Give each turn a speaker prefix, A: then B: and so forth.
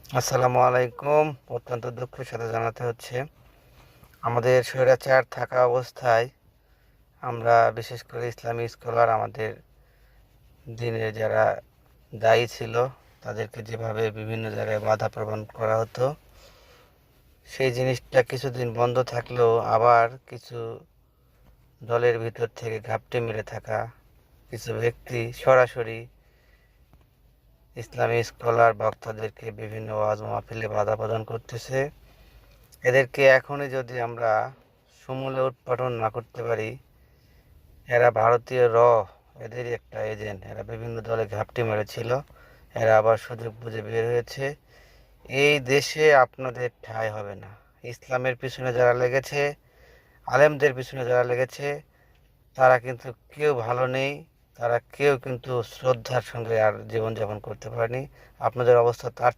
A: আসসালামু আলাইকুম। অত্যন্ত দুঃখের সাথে জানাতে হচ্ছে, আমাদের স্বৈরাচার থাকা অবস্থায় আমরা বিশেষ করে ইসলামী স্কলার আমাদের দিনের যারা দায়ী ছিল তাদেরকে যেভাবে বিভিন্ন জায়গায় বাধা প্রদান করা হতো, সেই জিনিসটা কিছুদিন বন্ধ থাকলেও আবার কিছু দলের ভিতর থেকে ঘাপটি মেরে থাকা কিছু ব্যক্তি সরাসরি ইসলামী স্কলার বক্তাদেরকে বিভিন্ন ওয়াজ মাহফিলে বাধা প্রদান করতেছে। এদেরকে এখনই যদি আমরা সমূলে উৎপাটন না করতে পারি, এরা ভারতীয় এদেরই একটা এজেন্ট। এরা বিভিন্ন দলে ঘাপটি মেরেছিল, এরা আবার সুযোগ বুঝে বের হয়েছে। এই দেশে আপনাদের ঠাঁই হবে না। ইসলামের পিছনে যারা লেগেছে, আলেমদের পিছনে যারা লেগেছে, তারা কিন্তু কেউ ভালো নেই। তারা কেউ কিন্তু শ্রদ্ধার সঙ্গে আর জীবনযাপন করতে পারেনি। আপনাদের অবস্থা তার